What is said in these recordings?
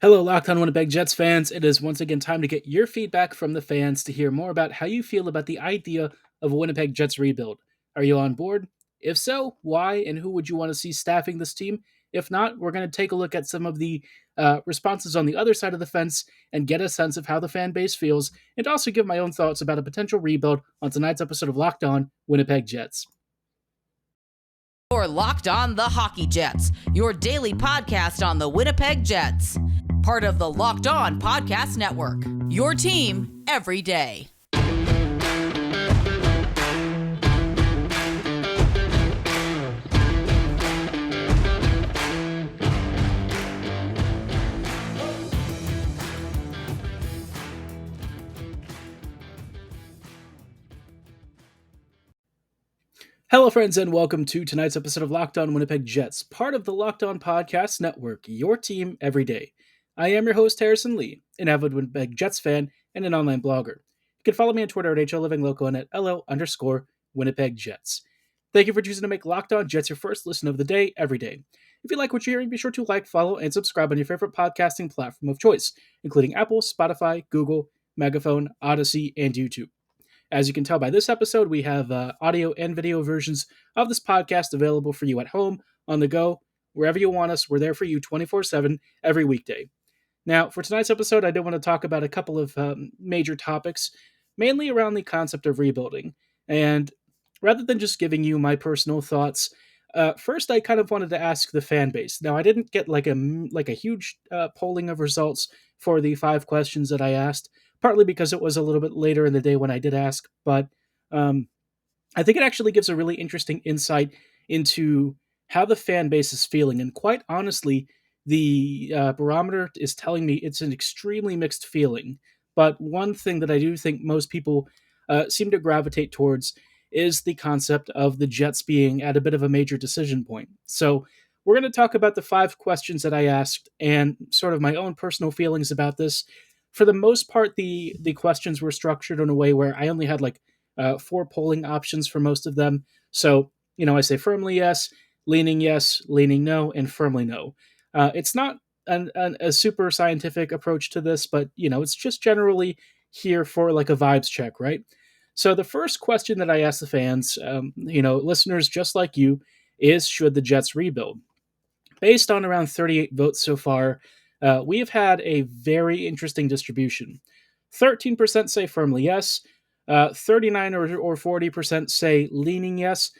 Hello, Locked On Winnipeg Jets fans. It is once again time to get your feedback from the fans to hear more about how you feel about the idea of a Winnipeg Jets rebuild. Are you on board? If so, why and who would you want to see staffing this team? If not, we're going to take a look at some of the responses on the other side of the fence and get a sense of how the fan base feels, and also give my own thoughts about a potential rebuild on tonight's episode of Locked On Winnipeg Jets. You're Locked On the Hockey Jets, your daily podcast on the Winnipeg Jets. Part of the Locked On Podcast Network, your team every day. Hello, friends, and welcome to tonight's episode of Locked On Winnipeg Jets, part of the Locked On Podcast Network, your team every day. I am your host, Harrison Lee, an avid Winnipeg Jets fan and an online blogger. You can follow me on Twitter at HLLivingLoco and at LO_Winnipeg Jets. Thank you for choosing to make Locked On Jets your first listen of the day every day. If you like what you're hearing, be sure to like, follow, and subscribe on your favorite podcasting platform of choice, including Apple, Spotify, Google, Megaphone, Odyssey, and YouTube. As you can tell by this episode, we have audio and video versions of this podcast available for you at home, on the go, wherever you want us. We're there for you 24/7 every weekday. Now, for tonight's episode, I do want to talk about a couple of major topics, mainly around the concept of rebuilding. And rather than just giving you my personal thoughts, first I kind of wanted to ask the fan base. Now, I didn't get like a huge polling of results for the 5 questions that I asked, partly because it was a little bit later in the day when I did ask, but I think it actually gives a really interesting insight into how the fan base is feeling. And quite honestly, the barometer is telling me it's an extremely mixed feeling. But one thing that I do think most people seem to gravitate towards is the concept of the Jets being at a bit of a major decision point. So we're going to talk about the 5 questions that I asked and sort of my own personal feelings about this. For the most part, the questions were structured in a way where I only had like 4 polling options for most of them. So, I say firmly yes, leaning no, and firmly no. It's not a super scientific approach to this, but, it's just generally here for like a vibes check, right? So the first question that I asked the fans, listeners just like you, is should the Jets rebuild? Based on around 38 votes so far, we have had a very interesting distribution. 13% say firmly yes, 39 or 40% say leaning yes,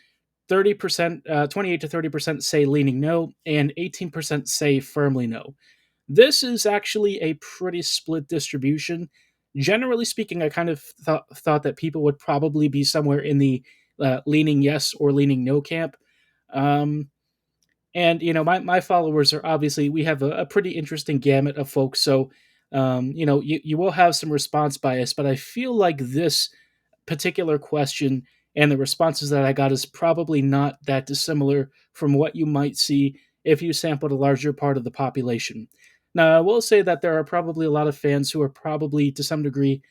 30%, 28 to 30% say leaning no, and 18% say firmly no. This is actually a pretty split distribution. Generally speaking, I kind of thought that people would probably be somewhere in the leaning yes or leaning no camp. And my followers are obviously, we have a pretty interesting gamut of folks. So you will have some response bias, but I feel like this particular question and the responses that I got is probably not that dissimilar from what you might see if you sampled a larger part of the population. Now, I will say that there are probably a lot of fans who are probably to some degree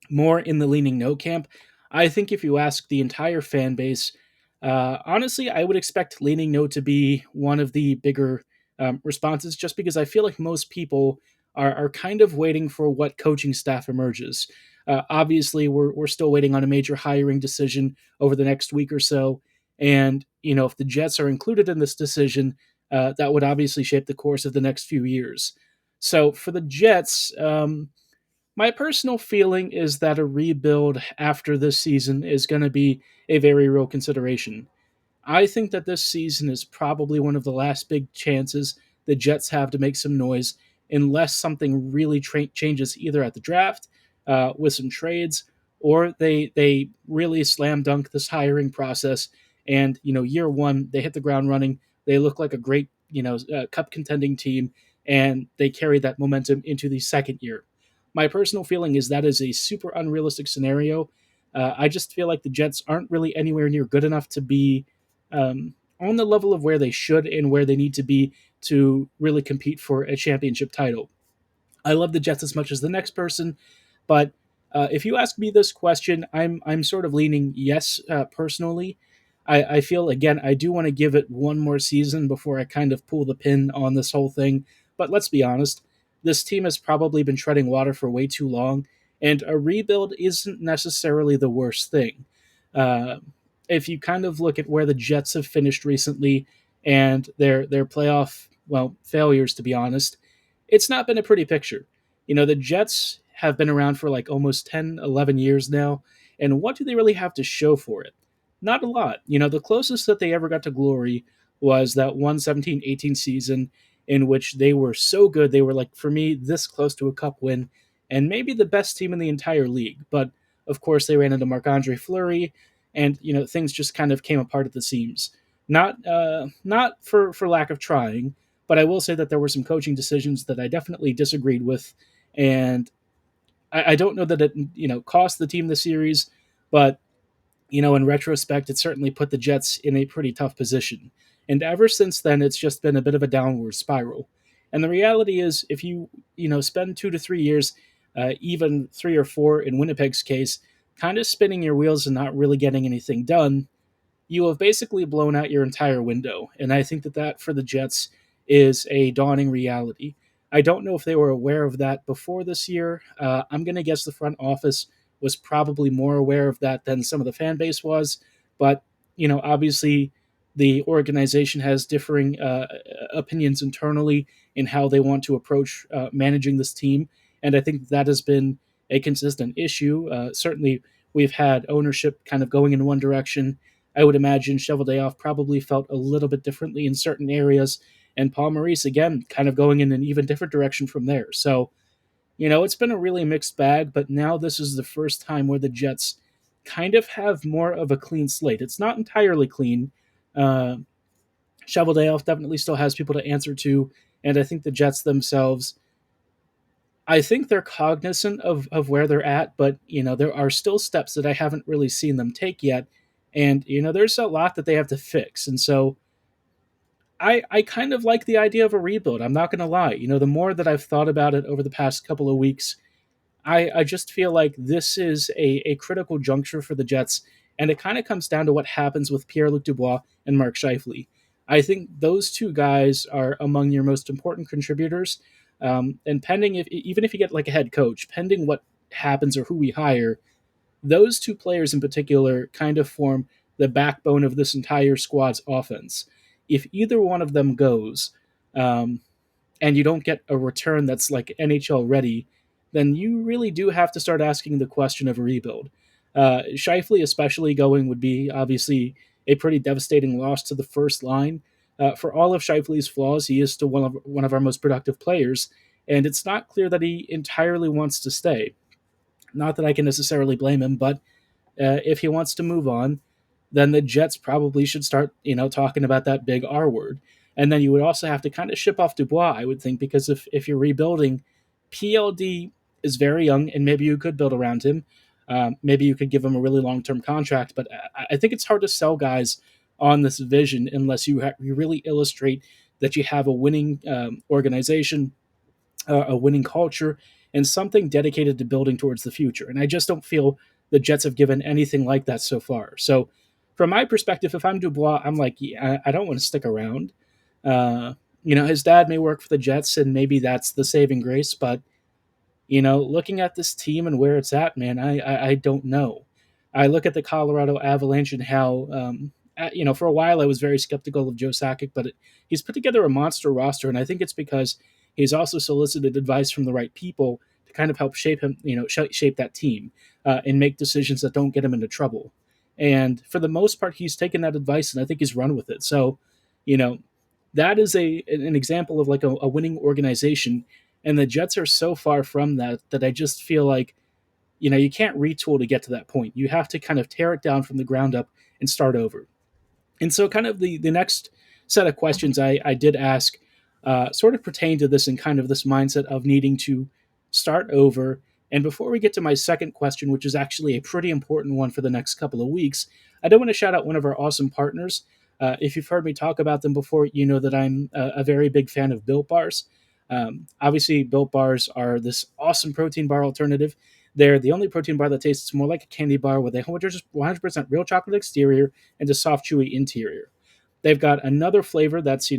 more in the leaning no camp. I think if you ask the entire fan base, honestly, I would expect leaning no to be one of the bigger responses, just because I feel like most people are kind of waiting for what coaching staff emerges. Obviously, we're still waiting on a major hiring decision over the next week or so. And, if the Jets are included in this decision, that would obviously shape the course of the next few years. So for the Jets, my personal feeling is that a rebuild after this season is going to be a very real consideration. I think that this season is probably one of the last big chances the Jets have to make some noise, unless something really changes either at the draft with some trades, or they really slam dunk this hiring process. And year one they hit the ground running. They look like a great cup contending team, and they carry that momentum into the second year. My personal feeling is that is a super unrealistic scenario. I just feel like the Jets aren't really anywhere near good enough to be on the level of where they should and where they need to be to really compete for a championship title. I love the Jets as much as the next person, but if you ask me this question, I'm sort of leaning yes personally. I feel again I do want to give it one more season before I kind of pull the pin on this whole thing, But let's be honest, this team has probably been treading water for way too long, and a rebuild isn't necessarily the worst thing. Uh, if you kind of look at where the Jets have finished recently and their playoff failures, to be honest, it's not been a pretty picture. The Jets have been around for like almost 10, 11 years now, and what do they really have to show for it? Not a lot. The closest that they ever got to glory was that 117-18 season in which they were so good. They were like, for me, this close to a cup win and maybe the best team in the entire league. But of course, they ran into Marc-Andre Fleury, and things just kind of came apart at the seams. Not for lack of trying, but I will say that there were some coaching decisions that I definitely disagreed with, and I don't know that it cost the team the series, but in retrospect, it certainly put the Jets in a pretty tough position. And ever since then, it's just been a bit of a downward spiral. And the reality is, if you spend 2 to 3 years, even 3 or 4 in Winnipeg's case, kind of spinning your wheels and not really getting anything done, you have basically blown out your entire window. And I think that for the Jets is a dawning reality. I don't know if they were aware of that before this year. I'm going to guess the front office was probably more aware of that than some of the fan base was. But, obviously the organization has differing opinions internally in how they want to approach managing this team. And I think that has been a consistent issue. Certainly, we've had ownership kind of going in one direction. I would imagine Cheveldayoff probably felt a little bit differently in certain areas, and Paul Maurice again kind of going in an even different direction from there. So, it's been a really mixed bag, but now this is the first time where the Jets kind of have more of a clean slate. It's not entirely clean. Uh, Cheveldayoff definitely still has people to answer to, and I think the Jets themselves, I think they're cognizant of where they're at, but there are still steps that I haven't really seen them take yet, and there's a lot that they have to fix, and so I kind of like the idea of a rebuild. I'm not going to lie. The more that I've thought about it over the past couple of weeks, I just feel like this is a critical juncture for the Jets, and it kind of comes down to what happens with Pierre-Luc Dubois and Mark Scheifele. I think those two guys are among your most important contributors. And pending, even if you get like a head coach, pending what happens or who we hire, those two players in particular kind of form the backbone of this entire squad's offense. If either one of them goes, um, and you don't get a return that's like NHL ready, then you really do have to start asking the question of a rebuild. Shifley, especially going, would be obviously a pretty devastating loss to the first line. For all of Shifley's flaws, he is still one of our most productive players, and it's not clear that he entirely wants to stay. Not that I can necessarily blame him, but if he wants to move on, then the Jets probably should start, talking about that big R word. And then you would also have to kind of ship off Dubois, I would think, because if you're rebuilding, PLD is very young, and maybe you could build around him. Maybe you could give him a really long term contract, but I think it's hard to sell guys on this vision unless you really illustrate that you have a winning organization, a winning culture, and something dedicated to building towards the future. And I just don't feel the Jets have given anything like that so far. So, from my perspective, if I'm Dubois, I'm like, yeah, I don't want to stick around. Uh, his dad may work for the Jets, and maybe that's the saving grace. But looking at this team and where it's at, man, I don't know. I look at the Colorado Avalanche and how, for a while I was very skeptical of Joe Sakic, but he's put together a monster roster, and I think it's because he's also solicited advice from the right people to kind of help shape him, shape that team and make decisions that don't get him into trouble. And for the most part, he's taken that advice, and I think he's run with it. So, you know, that is an example of like a winning organization, and the Jets are so far from that I just feel like you can't retool to get to that point. You have to kind of tear it down from the ground up and start over. And so, kind of the next set of questions I did ask sort of pertain to this and kind of this mindset of needing to start over. And before we get to my second question, which is actually a pretty important one for the next couple of weeks, I do want to shout out one of our awesome partners. If you've heard me talk about them before, you know that I'm a very big fan of Built Bars. Obviously, Built Bars are this awesome protein bar alternative. They're the only protein bar that tastes more like a candy bar with a 100% real chocolate exterior and a soft, chewy interior. They've got another flavor that's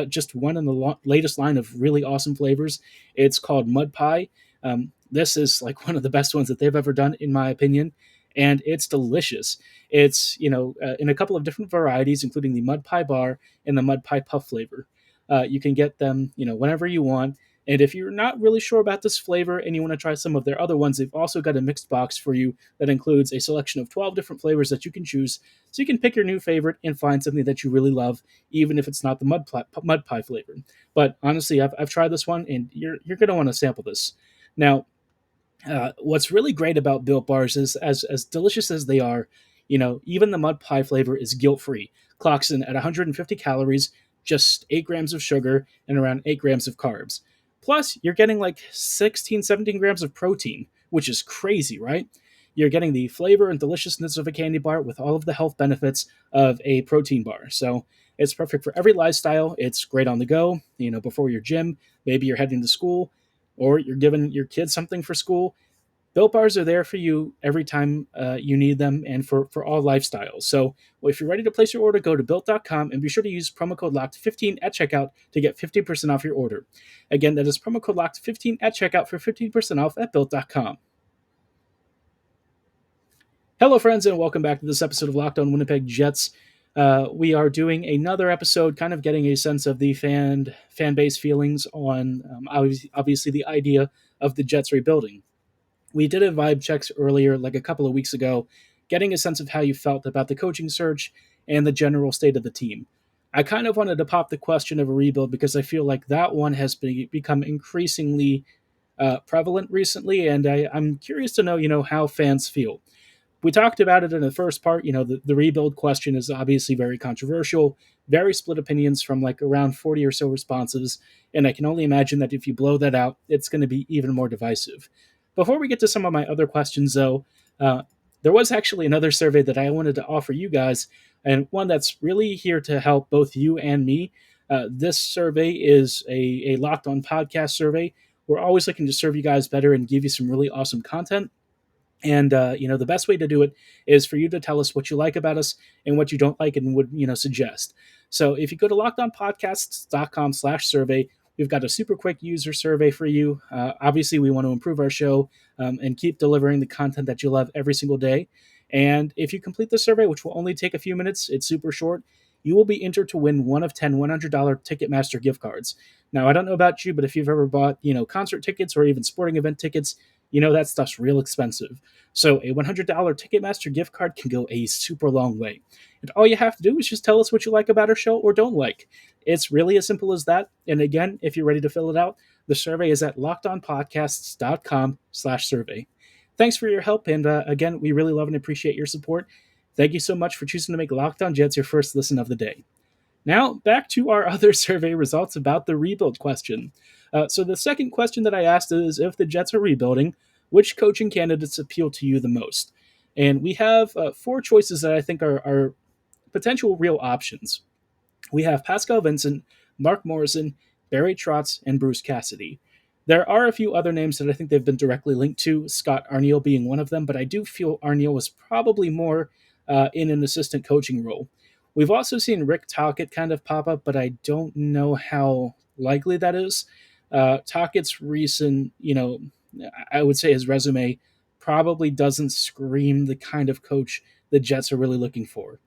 just one in the latest line of really awesome flavors. It's called Mud Pie. This is like one of the best ones that they've ever done, in my opinion, and it's delicious. It's in a couple of different varieties, including the Mud Pie Bar and the Mud Pie Puff flavor. You can get them whenever you want. And if you're not really sure about this flavor and you want to try some of their other ones, they've also got a mixed box for you that includes a selection of 12 different flavors that you can choose. So you can pick your new favorite and find something that you really love, even if it's not the mud pie flavor. But honestly, I've tried this one, and you're going to want to sample this. Now, what's really great about Built Bars is, as delicious as they are, even the mud pie flavor is guilt free. Clocks in at 150 calories, just 8 grams of sugar, and around 8 grams of carbs. Plus, you're getting like 16, 17 grams of protein, which is crazy, right? You're getting the flavor and deliciousness of a candy bar with all of the health benefits of a protein bar. So it's perfect for every lifestyle. It's great on the go, before your gym. Maybe you're heading to school, or you're giving your kids something for school. Built Bars are there for you every time you need them, and for all lifestyles. So if you're ready to place your order, go to built.com and be sure to use promo code LOCKED15 at checkout to get 15% off your order. Again, that is promo code LOCKED15 at checkout for 15% off at built.com. Hello, friends, and welcome back to this episode of Locked On Winnipeg Jets. We are doing another episode, kind of getting a sense of the fan base feelings on obviously the idea of the Jets rebuilding. We did a vibe checks earlier, like a couple of weeks ago, getting a sense of how you felt about the coaching search and the general state of the team. I kind of wanted to pop the question of a rebuild because I feel like that one has become increasingly prevalent recently, and I'm curious to know, how fans feel. We talked about it in the first part. The rebuild question is obviously very controversial, very split opinions from like around 40 or so responses. And I can only imagine that if you blow that out, it's going to be even more divisive. Before we get to some of my other questions, though, there was actually another survey that I wanted to offer you guys, and one that's really here to help both you and me. This survey is a Locked On podcast survey. We're always looking to serve you guys better and give you some really awesome content. And the best way to do it is for you to tell us what you like about us and what you don't like and would suggest. So if you go to lockedonpodcasts.com/survey, we've got a super quick user survey for you. Obviously, we want to improve our show and keep delivering the content that you love every single day. And if you complete the survey, which will only take a few minutes, it's super short, you will be entered to win one of 10 $100 Ticketmaster gift cards. Now, I don't know about you, but if you've ever bought, concert tickets or even sporting event tickets, that stuff's real expensive. So a $100 Ticketmaster gift card can go a super long way. And all you have to do is just tell us what you like about our show or don't like. It's really as simple as that. And again, if you're ready to fill it out, the survey is at lockedonpodcasts.com/survey. Thanks for your help. And again, we really love and appreciate your support. Thank you so much for choosing to make Locked On Jets your first listen of the day. Now, back to our other survey results about the rebuild question. So the second question that I asked is, if the Jets are rebuilding, which coaching candidates appeal to you the most? And we have 4 choices that I think are potential real options. We have Pascal Vincent, Mark Morrison, Barry Trotz, and Bruce Cassidy. There are a few other names that I think they've been directly linked to, Scott Arniel being one of them, but I do feel Arniel was probably more in an assistant coaching role. We've also seen Rick Tocchet kind of pop up, but I don't know how likely that is. Tockett's recent, I would say his resume probably doesn't scream the kind of coach the Jets are really looking for.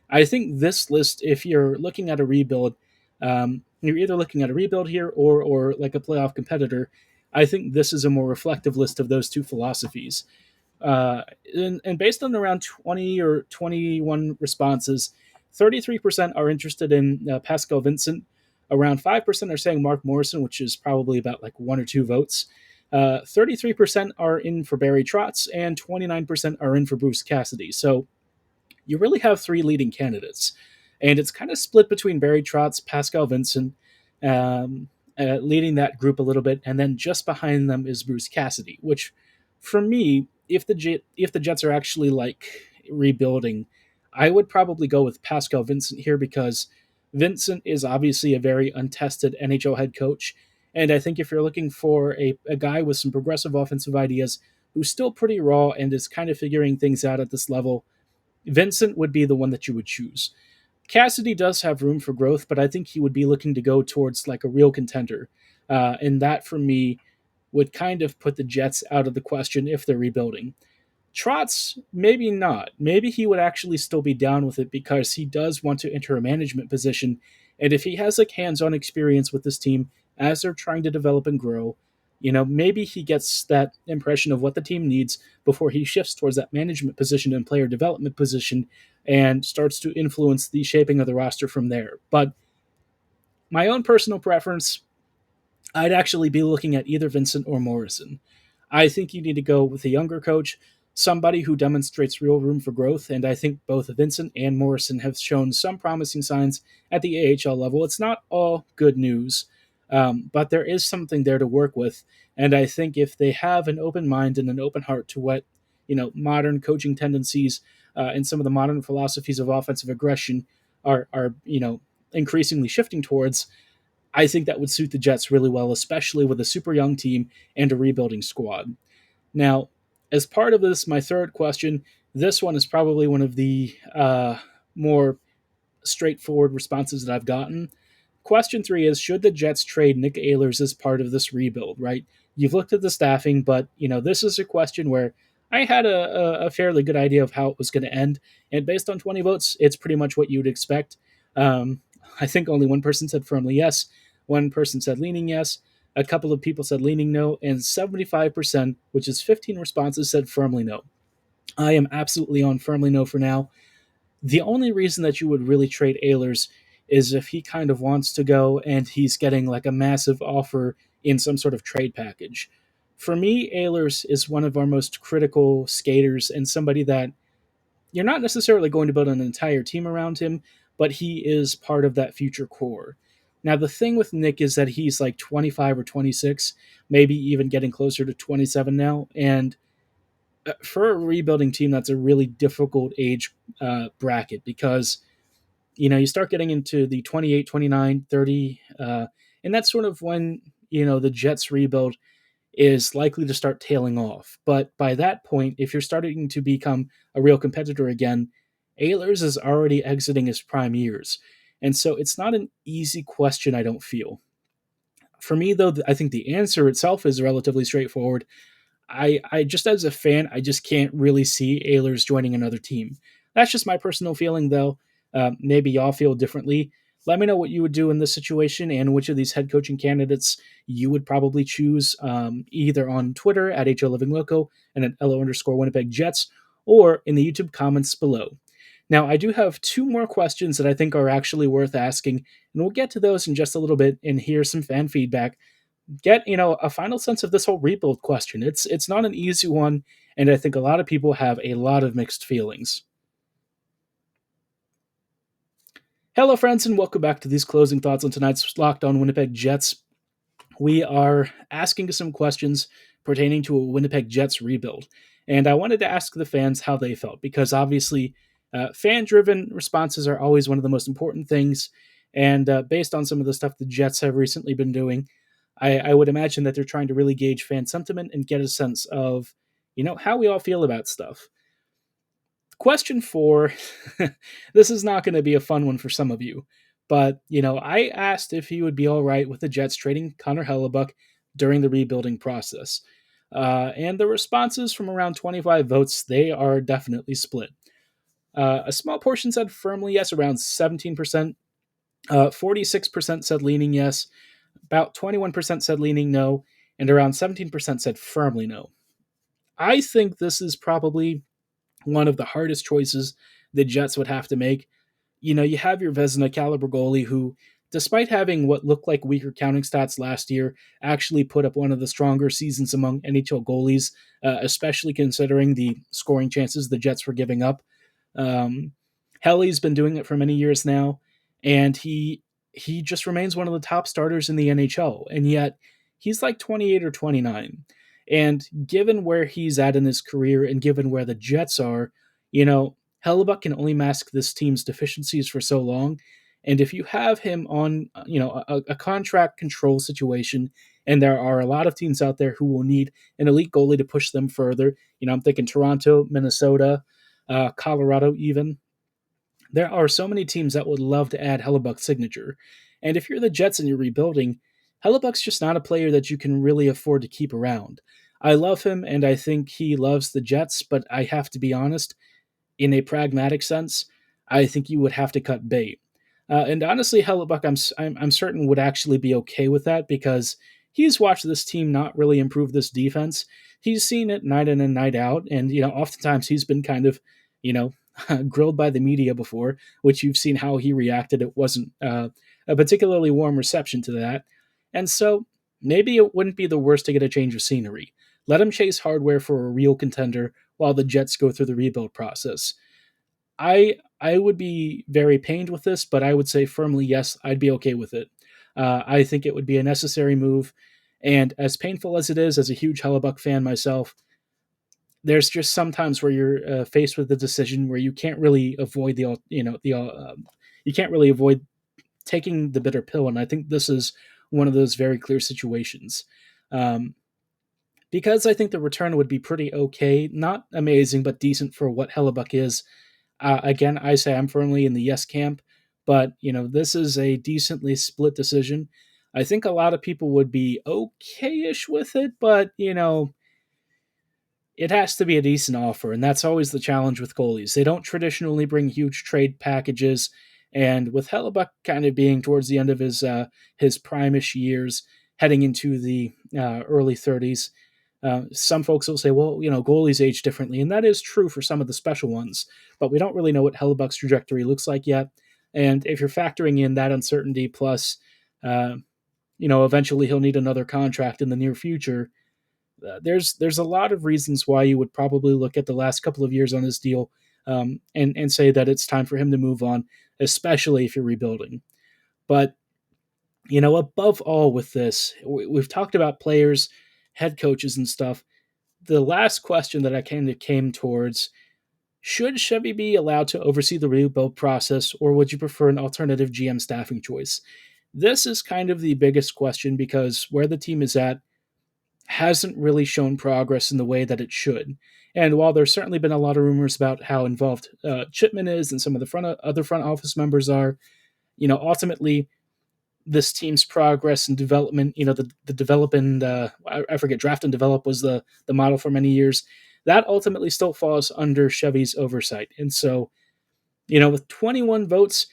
I think this list, if you're looking at a rebuild, you're either looking at a rebuild here or like a playoff competitor. I think this is a more reflective list of those two philosophies. And based on around 20 or 21 responses, 33% are interested in Pascal Vincent. Around 5% are saying Mark Morrison, which is probably about like 1 or 2 votes. 33% are in for Barry Trotz, and 29% are in for Bruce Cassidy. So you really have 3 leading candidates. And it's kind of split between Barry Trotz, Pascal Vincent, leading that group a little bit. And then just behind them is Bruce Cassidy, which for me, if the Jets are actually like rebuilding, I would probably go with Pascal Vincent here because Vincent is obviously a very untested NHL head coach. And I think if you're looking for a guy with some progressive offensive ideas who's still pretty raw and is kind of figuring things out at this level, Vincent would be the one that you would choose. Cassidy does have room for growth, but I think he would be looking to go towards like a real contender. And that for me would kind of put the Jets out of the question if they're rebuilding. Trotz, maybe not. Maybe he would actually still be down with it because he does want to enter a management position. And if he has like hands-on experience with this team as they're trying to develop and grow, maybe he gets that impression of what the team needs before he shifts towards that management position and player development position and starts to influence the shaping of the roster from there. But my own personal preference, I'd actually be looking at either Vincent or Morrison. I think you need to go with a younger coach, somebody who demonstrates real room for growth, and I think both Vincent and Morrison have shown some promising signs at the AHL level. It's not all good news, but there is something there to work with, and I think if they have an open mind and an open heart to what modern coaching tendencies and some of the modern philosophies of offensive aggression are increasingly shifting towards, I think that would suit the Jets really well, especially with a super young team and a rebuilding squad. Now, as part of this, my third question, this one is probably one of the more straightforward responses that I've gotten. Question 3 is, should the Jets trade Nick Ehlers as part of this rebuild, right? You've looked at the staffing, but, this is a question where I had a fairly good idea of how it was going to end. And based on 20 votes, it's pretty much what you would expect. I think only one person said firmly yes. One person said leaning yes. A couple of people said leaning no. And 75%, which is 15 responses, said firmly no. I am absolutely on firmly no for now. The only reason that you would really trade Ehlers is if he kind of wants to go and he's getting like a massive offer in some sort of trade package. For me, Ehlers is one of our most critical skaters and somebody that you're not necessarily going to build an entire team around him, but he is part of that future core. Now, the thing with Nick is that he's like 25 or 26, maybe even getting closer to 27 now. And for a rebuilding team, that's a really difficult age bracket because, you start getting into the 28, 29, 30, and that's sort of when, the Jets rebuild is likely to start tailing off. But by that point, if you're starting to become a real competitor again, Ehlers is already exiting his prime years. And so it's not an easy question, I don't feel. For me, though, I think the answer itself is relatively straightforward. I just as a fan, I just can't really see Ehlers joining another team. That's just my personal feeling, though. Maybe y'all feel differently. Let me know what you would do in this situation and which of these head coaching candidates you would probably choose, either on Twitter at HLivingLoco and at LO_Winnipeg Jets, or in the YouTube comments below. Now, I do have 2 more questions that I think are actually worth asking, and we'll get to those in just a little bit and hear some fan feedback. Get a final sense of this whole rebuild question. It's not an easy one, and I think a lot of people have a lot of mixed feelings. Hello, friends, and welcome back to these closing thoughts on tonight's Locked On Winnipeg Jets. We are asking some questions pertaining to a Winnipeg Jets rebuild, and I wanted to ask the fans how they felt because obviously, fan-driven responses are always one of the most important things. And based on some of the stuff the Jets have recently been doing, I would imagine that they're trying to really gauge fan sentiment and get a sense of, how we all feel about stuff. Question 4, this is not going to be a fun one for some of you, but, I asked if he would be all right with the Jets trading Connor Hellebuyck during the rebuilding process. And the responses from around 25 votes, they are definitely split. A small portion said firmly yes, around 17%. 46% said leaning yes. About 21% said leaning no, and around 17% said firmly no. I think this is probably one of the hardest choices the Jets would have to make. You have your Vezina caliber goalie who, despite having what looked like weaker counting stats last year, actually put up one of the stronger seasons among NHL goalies, especially considering the scoring chances the Jets were giving up. Helly's been doing it for many years now, and he just remains one of the top starters in the NHL, and yet he's like 28 or 29. And given where he's at in his career and given where the Jets are, Hellebuyck can only mask this team's deficiencies for so long. And if you have him on, a contract control situation, and there are a lot of teams out there who will need an elite goalie to push them further, I'm thinking Toronto, Minnesota, Colorado even, There are so many teams that would love to add Hellebuyck's signature. And if you're the Jets and you're rebuilding, Hellebuyck's just not a player that you can really afford to keep around. I love him and I think he loves the Jets, but I have to be honest, in a pragmatic sense, I think you would have to cut bait. And honestly, Hellebuyck, I'm certain would actually be okay with that because he's watched this team not really improve this defense. He's seen it night in and night out, and oftentimes he's been kind of, you know, grilled by the media before, which you've seen how he reacted. It wasn't a particularly warm reception to that, and so maybe it wouldn't be the worst to get a change of scenery. Let him chase hardware for a real contender while the Jets go through the rebuild process. I would be very pained with this, but I would say firmly yes, I'd be okay with it. I think it would be a necessary move, and as painful as it is, as a huge Hellebuyck fan myself, there's just sometimes where you're faced with a decision where you can't really avoid you can't really avoid taking the bitter pill, and I think this is one of those very clear situations. Um, because I think the return would be pretty okay, not amazing, but decent for what Hellebuyck is. Again, I say I'm firmly in the yes camp, but this is a decently split decision. I think a lot of people would be okay-ish with it, but it has to be a decent offer, and that's always the challenge with goalies. They don't traditionally bring huge trade packages, and with Hellebuyck kind of being towards the end of his prime-ish years, heading into the early 30s, some folks will say, well, goalies age differently, and that is true for some of the special ones, but we don't really know what Hellebuyck's trajectory looks like yet. And if you're factoring in that uncertainty, plus, eventually he'll need another contract in the near future, there's a lot of reasons why you would probably look at the last couple of years on his deal and say that it's time for him to move on, especially if you're rebuilding. But above all with this, we've talked about players, head coaches, and stuff. The last question that I kind of came towards: should Chevy be allowed to oversee the rebuild process, or would you prefer an alternative GM staffing choice? This is kind of the biggest question because where the team is at hasn't really shown progress in the way that it should. And while there's certainly been a lot of rumors about how involved Chipman is and some of the other front office members are, ultimately this team's progress and development, the develop and I forget, draft and develop was the model for many years. That ultimately still falls under Chevy's oversight. And so, with 21 votes,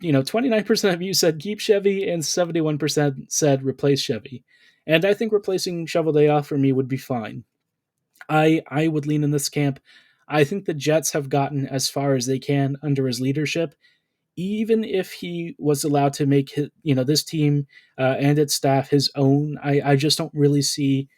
29% of you said keep Chevy and 71% said replace Chevy. And I think replacing Shoveldayoff for me would be fine. I would lean in this camp. I think the Jets have gotten as far as they can under his leadership. Even if he was allowed to make this team and its staff his own, I just don't really see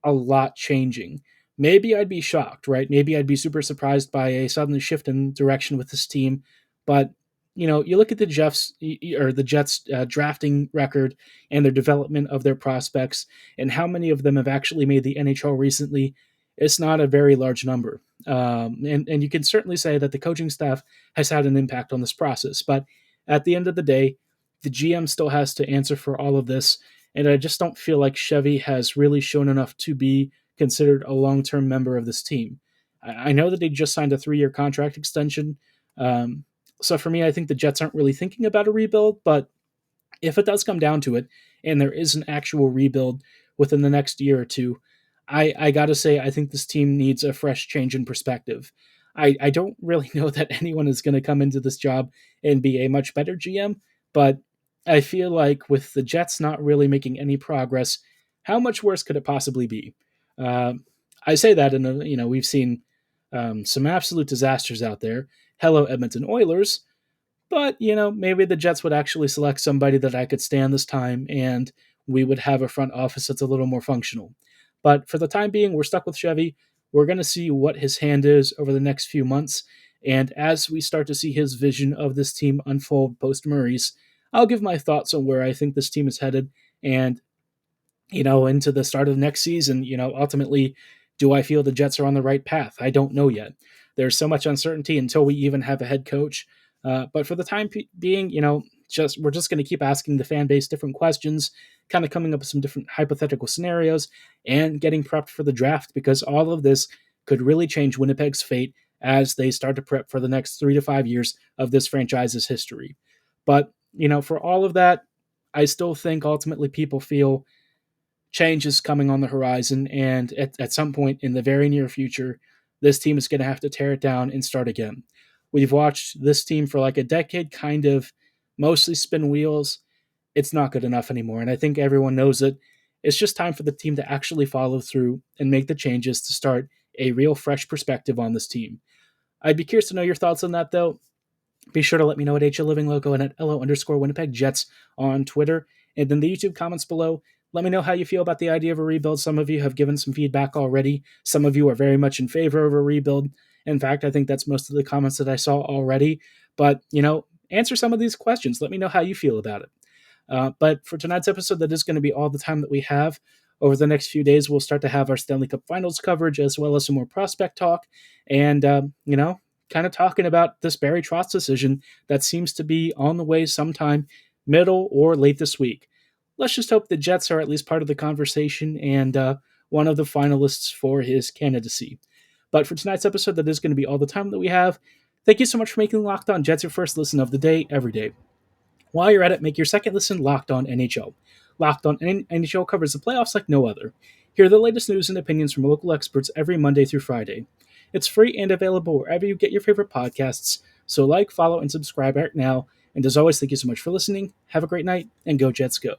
a lot changing. Maybe I'd be shocked, right? Maybe I'd be super surprised by a sudden shift in direction with this team. But you look at the Jets drafting record and their development of their prospects, and how many of them have actually made the NHL recently. It's not a very large number, and you can certainly say that the coaching staff has had an impact on this process. But at the end of the day, the GM still has to answer for all of this, and I just don't feel like Chevy has really shown enough to be considered a long-term member of this team. I know that they just signed a 3-year contract extension. So for me, I think the Jets aren't really thinking about a rebuild, but if it does come down to it, and there is an actual rebuild within the next year or two, I got to say, I think this team needs a fresh change in perspective. I don't really know that anyone is going to come into this job and be a much better GM, but I feel like with the Jets not really making any progress, how much worse could it possibly be? I say that we've seen some absolute disasters out there. Hello, Edmonton Oilers. But, maybe the Jets would actually select somebody that I could stand this time and we would have a front office that's a little more functional. But for the time being, we're stuck with Chevy. We're going to see what his hand is over the next few months. And as we start to see his vision of this team unfold post Murray's, I'll give my thoughts on where I think this team is headed. And, into the start of next season, ultimately, do I feel the Jets are on the right path? I don't know yet. There's so much uncertainty until we even have a head coach. But for the time being, we're just going to keep asking the fan base different questions, kind of coming up with some different hypothetical scenarios, and getting prepped for the draft, because all of this could really change Winnipeg's fate as they start to prep for the next 3 to 5 years of this franchise's history. But, for all of that, I still think ultimately people feel change is coming on the horizon, and at some point in the very near future, this team is going to have to tear it down and start again. We've watched this team for like a decade kind of mostly spin wheels. It's not good enough anymore, and I think everyone knows it. It's just time for the team to actually follow through and make the changes to start a real fresh perspective on this team. I'd be curious to know your thoughts on that, though. Be sure to let me know at HLivingLoco and at LO_Winnipeg Jets on Twitter. And in the YouTube comments below, let me know how you feel about the idea of a rebuild. Some of you have given some feedback already. Some of you are very much in favor of a rebuild. In fact, I think that's most of the comments that I saw already. But, answer some of these questions. Let me know how you feel about it. But for tonight's episode, that is going to be all the time that we have. Over the next few days, we'll start to have our Stanley Cup Finals coverage as well as some more prospect talk. And, kind of talking about this Barry Trotz decision that seems to be on the way sometime middle or late this week. Let's just hope the Jets are at least part of the conversation and one of the finalists for his candidacy. But for tonight's episode, that is going to be all the time that we have. Thank you so much for making Locked On Jets your first listen of the day, every day. While you're at it, make your second listen Locked On NHL. Locked On NHL covers the playoffs like no other. Hear the latest news and opinions from local experts every Monday through Friday. It's free and available wherever you get your favorite podcasts, so like, follow, and subscribe right now. And as always, thank you so much for listening. Have a great night, and go Jets go.